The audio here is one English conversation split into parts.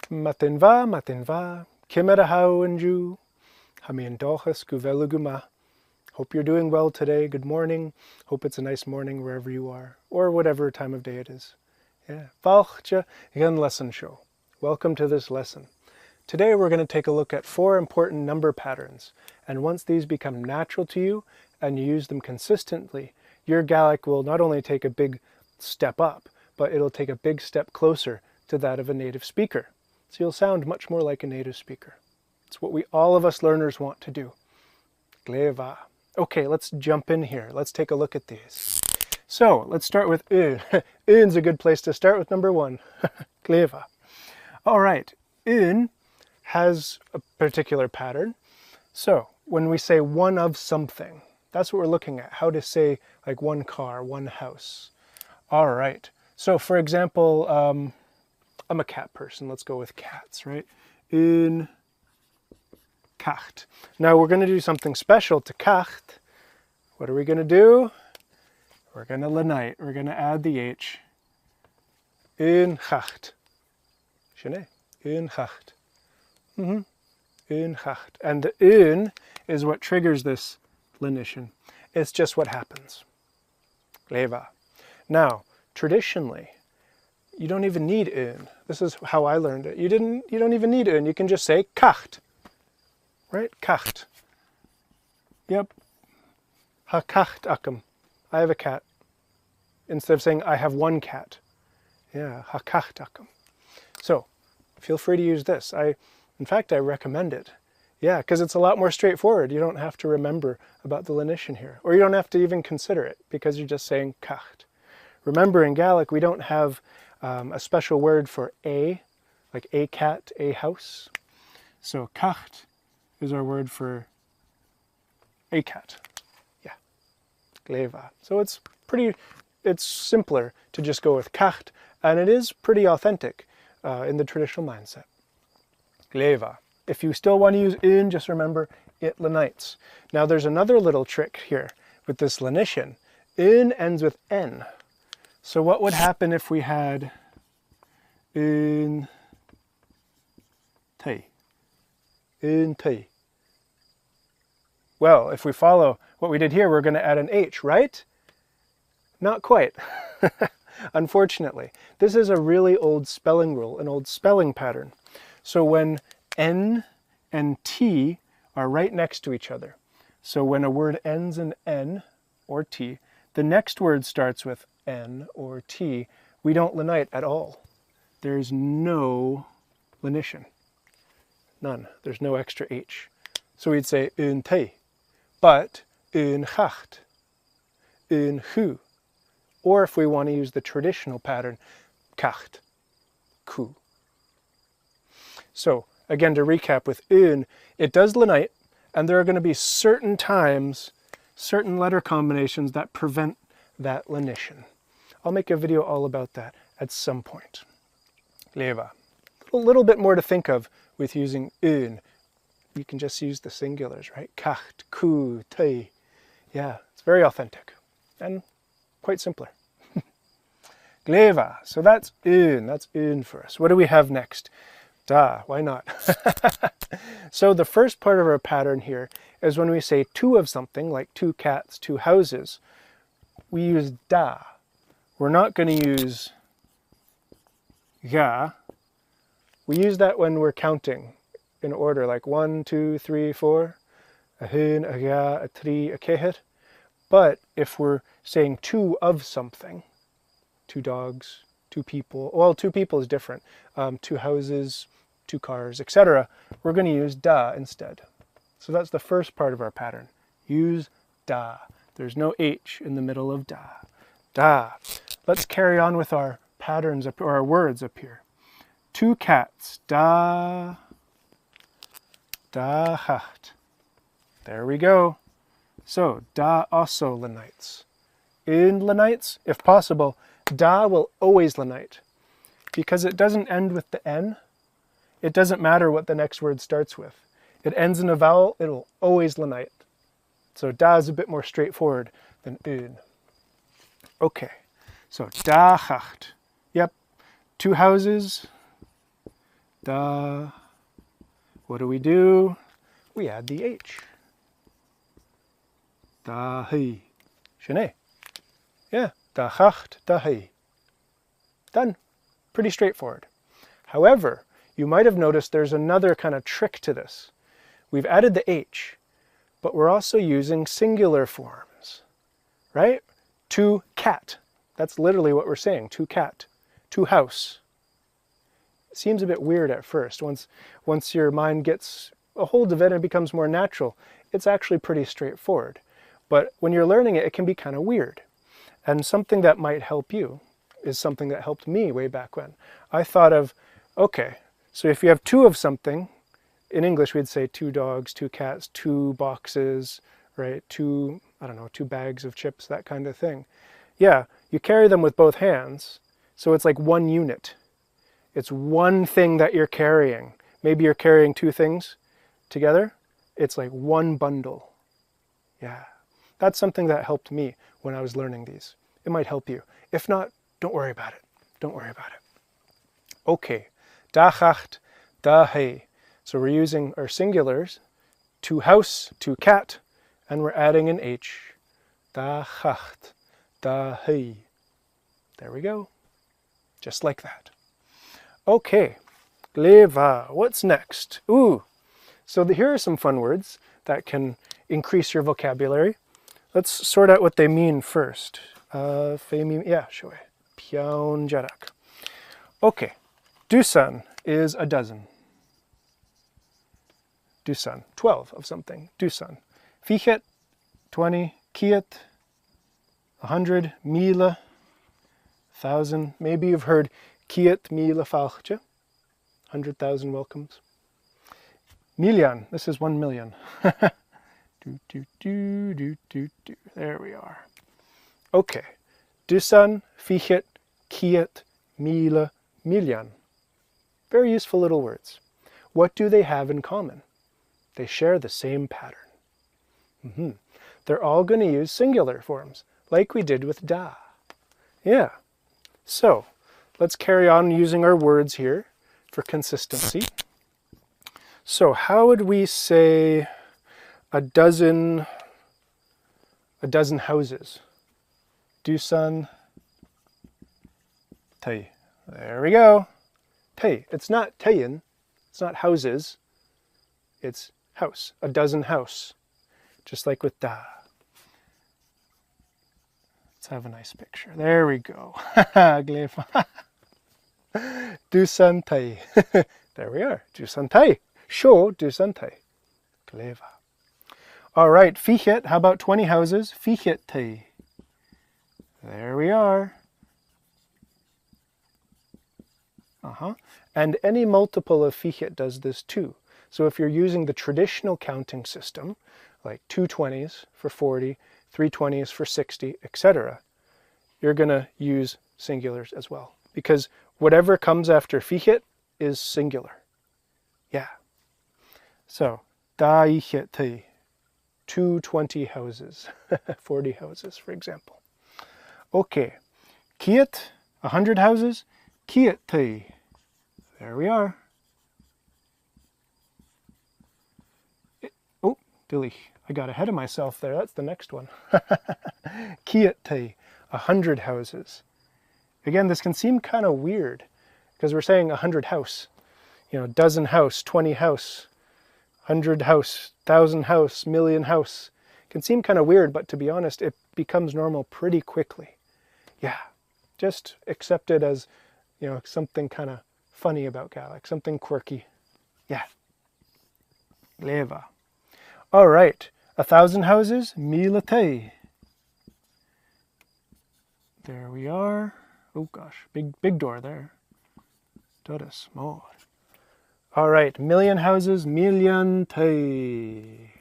Matin va, Kimera and Ju, Hamin Dochas Guveluguma. Hope you're doing well today. Good morning. Hope it's a nice morning wherever you are, or whatever time of day it is. Yeah. Valchtje Gen Lesson Show. Welcome to this lesson. Today we're going to take a look at 4 important number patterns, and once these become natural to you and you use them consistently, your Gaelic will not only take a big step up, but it'll take a big step closer to that of a native speaker. So you'll sound much more like a native speaker. It's what all of us learners want to do. Gleva. Okay, let's jump in here. Let's take a look at these. So let's start with un. Un's a good place to start with number 1. Gleva. All right, un has a particular pattern. So when we say one of something, that's what we're looking at. How to say like one car, one house. All right. So for example, I'm a cat person. Let's go with cats, right? Un kacht. Now we're going to do something special to kacht. What are we going to do? We're going to lenite. We're going to add the H. Un kacht. Shane? Un kacht. Un kacht. And the un is what triggers this lenition. It's just what happens. Leva. Now, traditionally, you don't even need un. This is how I learned it. You don't even need un. You can just say kacht. Right? Kacht. Yep. Ha kacht akum. I have a cat. Instead of saying I have one cat. Yeah, ha kacht akum. So, feel free to use this. In fact, I recommend it. Yeah, because it's a lot more straightforward. You don't have to remember about the lenition here. Or you don't have to even consider it, because you're just saying kacht. Remember, in Gaelic, we don't have a special word for a, like a cat, a house. So kacht is our word for a cat. Yeah, gleva. So it's simpler to just go with kacht, and it is pretty authentic in the traditional mindset. Gleva. If you still want to use un, just remember it lenites. Now there's another little trick here with this lenition. Un ends with n. So what would happen if we had un te? Un te. Well, if we follow what we did here, we're going to add an H, right? Not quite. Unfortunately. This is a really old spelling rule, an old spelling pattern. So when N and T are right next to each other, so when a word ends in N or T, the next word starts with N or T, we don't lenite at all. There's no lenition. None. There's no extra H. So we'd say un te, but un chacht, un hu. Or if we want to use the traditional pattern, kacht, ku. So again, to recap with un, it does lenite, and there are going to be certain times, certain letter combinations that prevent that lenition. I'll make a video all about that at some point. Leva. A little bit more to think of with using un. You can just use the singulars, right? Kacht, ku, te. Yeah, it's very authentic and quite simpler. Gleva. So that's un for us. What do we have next? Da, why not? So the first part of our pattern here is when we say two of something, like 2 cats, 2 houses, we use da. We're not going to use ga. We use that when we're counting in order, like 1, 2, 3, 4, a hun, a ga, a tri, a kehet. But if we're saying 2 of something, 2 dogs, 2 people, well, 2 people is different, 2 houses, 2 cars, etc., we're going to use da instead. So that's the first part of our pattern. Use da. There's no H in the middle of da. Da. Let's carry on with our patterns, or our words up here. 2 cats. Da. Da hacht. There we go. So, da also lenites. In lenites, if possible, da will always lenite. Because it doesn't end with the N, it doesn't matter what the next word starts with. It ends in a vowel, it'll always lenite. So da is a bit more straightforward than un. Okay, so da hacht. Yep, 2 houses, Da. What do? We add the H. Da hei. Shane. Yeah. Da chacht, da hei. Done. Pretty straightforward. However, you might have noticed there's another kind of trick to this. We've added the H, but we're also using singular forms, right? To cat. That's literally what we're saying. To cat. To house. It seems a bit weird at first. Once your mind gets a hold of it and it becomes more natural, it's actually pretty straightforward. But when you're learning it, it can be kind of weird. And something that might help you is something that helped me way back when. I thought of, okay, so if you have two of something, in English we'd say 2 dogs, 2 cats, 2 boxes, right? 2 bags of chips, that kind of thing. Yeah, you carry them with both hands, so it's like one unit. It's one thing that you're carrying. Maybe you're carrying 2 things together. It's like one bundle. Yeah, that's something that helped me when I was learning these. It might help you. If not, don't worry about it. Don't worry about it. Okay, da chacht, da hei. So we're using our singulars, to house, to cat, and we're adding an H. Da chacht, da hei. There we go. Just like that. Okay, gleva. What's next? Ooh. So here are some fun words that can increase your vocabulary. Let's sort out what they mean first. Yeah, sure. Piaun jarak. Okay, dusan is a dozen. Dusan, 12 of something. Dusan. Fichet, 20. Kiet, 100. Mila, 1,000. Maybe you've heard Kiet mila falche, 100,000 welcomes. Million, this is 1 million. There we are. Okay. Dusan, fichet, kiet, mila, million. Very useful little words. What do they have in common? They share the same pattern. They're all going to use singular forms, like we did with da. Yeah. So, let's carry on using our words here for consistency. So, how would we say a dozen houses? Dusan tei. There we go. Tei. It's not teien. It's not houses. It's house. A dozen house. Just like with da. Let's have a nice picture. There we go. Dusan tei. There we are. Dusan tei. Sho dusan tei. Gleva. All right. Fichet. How about 20 houses? Fichet tei. There we are. And any multiple of fichet does this too. So if you're using the traditional counting system, like 2 20s for 40, 3 20s for 60, etc., you're going to use singulars as well. Because whatever comes after fichet is singular. Yeah. So, da ichet tei. 220 houses. 40 houses, for example. Okay. Kiet, 100 houses. Kiet tei. There we are. Oh, Dilly, I got ahead of myself there. That's the next one. Kiet tei, 100 houses. Again, this can seem kind of weird because we're saying 100 house. You know, dozen house, 20 house, 100 house, 1,000 house, million house. It can seem kind of weird, but to be honest, it becomes normal pretty quickly. Yeah, just accept it as, you know, something kind of funny about Gaelic, something quirky. Yeah. Gleva. All right, 1,000 houses, mila tei. There we are. Oh gosh, big door there. Dora small. All right, million houses, million tei.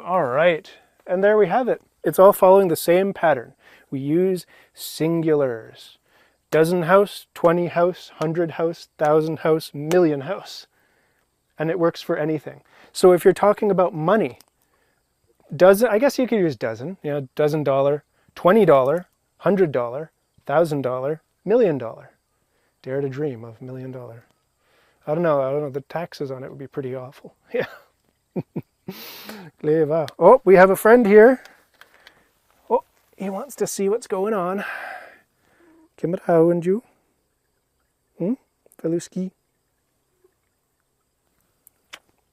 All right, and there we have it. It's all following the same pattern. We use singulars. Dozen house, 20 house, 100 house, 1,000 house, million house. And it works for anything. So if you're talking about money, dozen, I guess you could use dozen, you know, $1, $20, $100, $1,000, $1 million. Dare to dream of $1 million. I don't know, the taxes on it would be pretty awful. Yeah. Clever. Oh, we have a friend here. Oh, he wants to see what's going on. Kimmer, how and you? Feluski.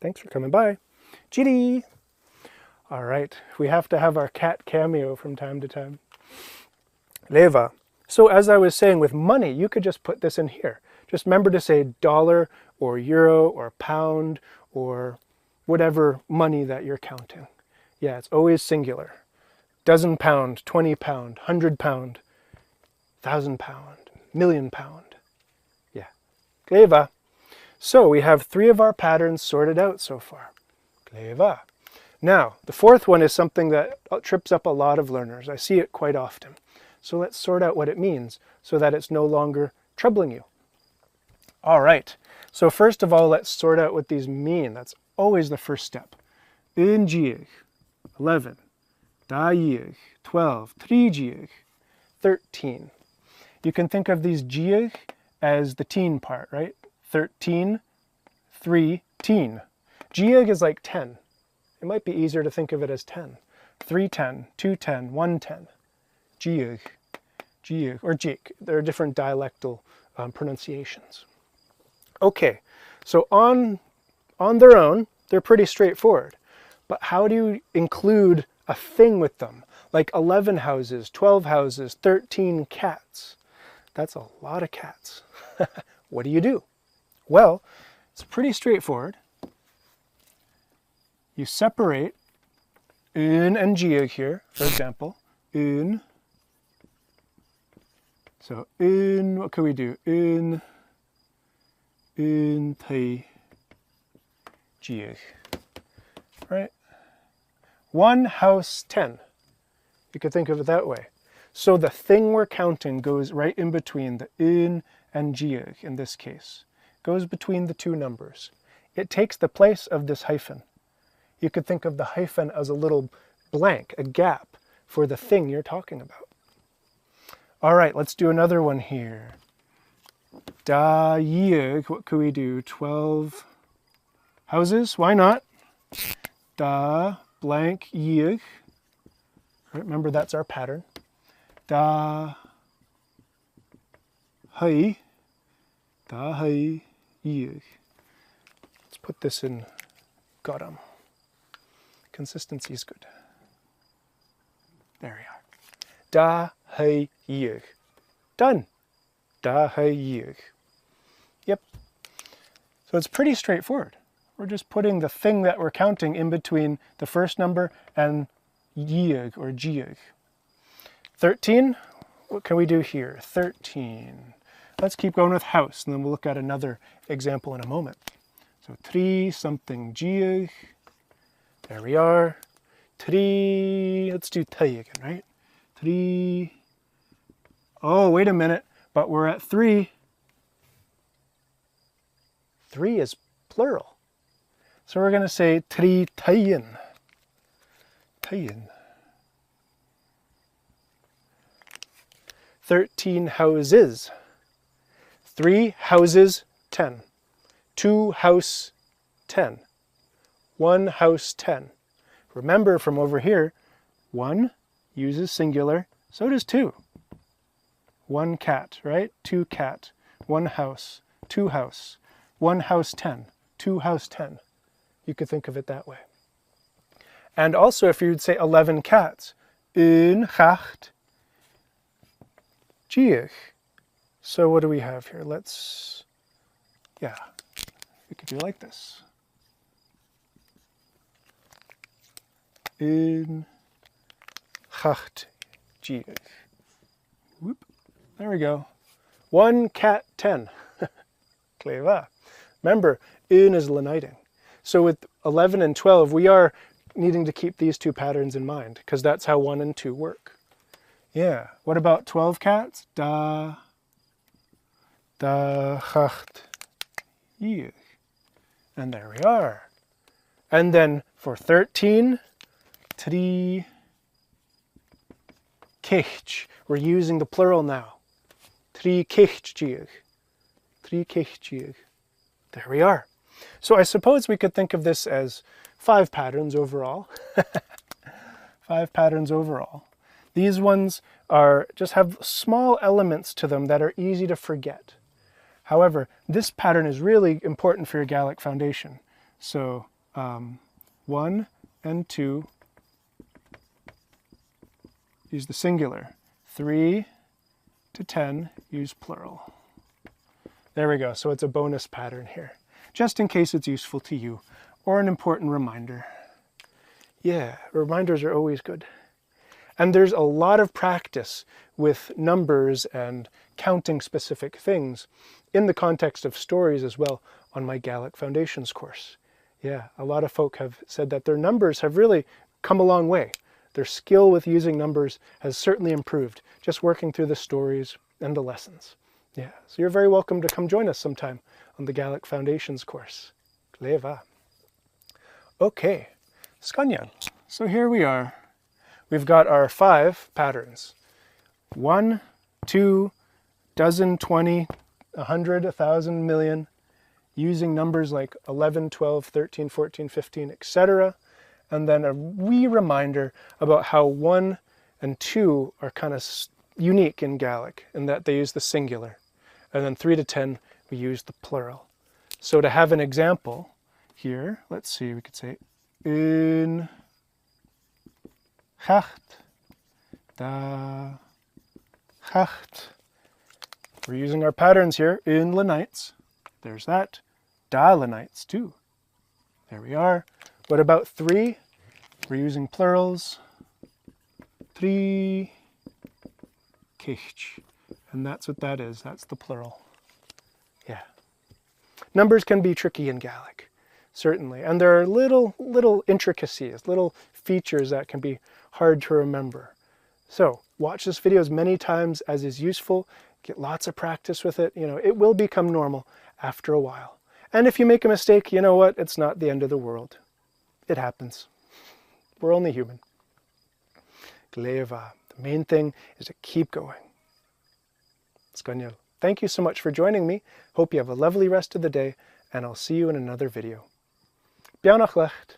Thanks for coming by. Chitty. All right, we have to have our cat cameo from time to time. Leva. So as I was saying, with money, you could just put this in here. Just remember to say dollar or euro or pound or whatever money that you're counting. Yeah, it's always singular. Dozen pound, 20 pound, 100 pound, 1,000 pound, million pound. Yeah. Cleva. So we have 3 of our patterns sorted out so far. Cleva. Now, the 4th one is something that trips up a lot of learners. I see it quite often. So let's sort out what it means so that it's no longer troubling you. All right. So first of all, let's sort out what these mean. That's always the first step. Un diag, 11. Da diag, 12. Tri diag, 13. You can think of these diag as the teen part, right? 13, 3, teen. Diag is like 10. It might be easier to think of it as 10. 310, 210, 110. Diag, diag, or jig. There are different dialectal pronunciations. Okay, so on their own, they're pretty straightforward. But how do you include a thing with them? Like 11 houses, 12 houses, 13 cats. That's a lot of cats. What do you do? Well, it's pretty straightforward. You separate un and diag here, for example. Un. So un, what can we do? Un, thai, diag. Right? 1 house, 10. You could think of it that way. So the thing we're counting goes right in between the un and diag in this case. Goes between the 2 numbers. It takes the place of this hyphen. You could think of the hyphen as a little blank, a gap for the thing you're talking about. All right, let's do another one here. Da diag, what could we do? 12 houses, why not? Da blank diag. Remember, that's our pattern. Da hai diag. Let's put this in Godam. Consistency is good. There we are. Da hai diag. Done. Da hai diag. Yep. So it's pretty straightforward. We're just putting the thing that we're counting in between the first number and diag or diag. 13, what can we do here? 13. Let's keep going with house, and then we'll look at another example in a moment. So 3 something diag. There we are. 3, let's do thai again, right? 3. Oh, wait a minute, but we're at 3. 3 is plural. So we're going to say tri thaien. Thaien. 13 houses. 3 houses, 10. 2 house, 10. 1 house, 10. Remember from over here, 1 uses singular, so does 2. 1 cat, right? 2 cat. 1 house, 2 house. 1 house, 10. 2 house, 10. You could think of it that way. And also if you'd say 11 cats, un chacht diag. So what do we have here? Let's, yeah, we could do like this. Un chacht diag. Whoop. There we go. 1 cat, 10. Cleva. Remember, un is leniting. So with 11 and 12, we are needing to keep these 2 patterns in mind, because that's how 1 and 2 work. Yeah. What about 12 cats? Da chacht diag. And there we are. And then for 13, tri Cecht. We're using the plural now. Trí cechttíoch. Trí cechttíoch. There we are. So I suppose we could think of this as 5 patterns overall. 5 patterns overall. These ones are just have small elements to them that are easy to forget. However, this pattern is really important for your Gaelic foundation. So 1 and 2, use the singular. 3 to 10, use plural. There we go. So it's a bonus pattern here, just in case it's useful to you or an important reminder. Yeah, reminders are always good. And there's a lot of practice with numbers and counting specific things in the context of stories as well on my Gaelic Foundations course. Yeah, a lot of folk have said that their numbers have really come a long way. Their skill with using numbers has certainly improved, just working through the stories and the lessons. Yeah, so you're very welcome to come join us sometime on the Gaelic Foundations course. Gleva. Okay, Scannian. So here we are. We've got our 5 patterns. 1, 2, dozen, 20, 100, 1,000, million, using numbers like 11, 12, 13, 14, 15, etc. And then a wee reminder about how 1 and 2 are kind of unique in Gaelic in that they use the singular. And then 3 to 10, we use the plural. So to have an example here, let's see, we could say in Chacht, da, chacht. We're using our patterns here in Lenites. There's that. Da Lenites too. There we are. What about 3? We're using plurals. 3 cecht. And that's what that is. That's the plural. Yeah. Numbers can be tricky in Gaelic, certainly. And there are little intricacies, little features that can be hard to remember. So watch this video as many times as is useful. Get lots of practice with it. You know, it will become normal after a while. And if you make a mistake, you know what? It's not the end of the world. It happens. We're only human. Gleva. The main thing is to keep going. Scannial. Thank you so much for joining me. Hope you have a lovely rest of the day, and I'll see you in another video. Beannacht lecht.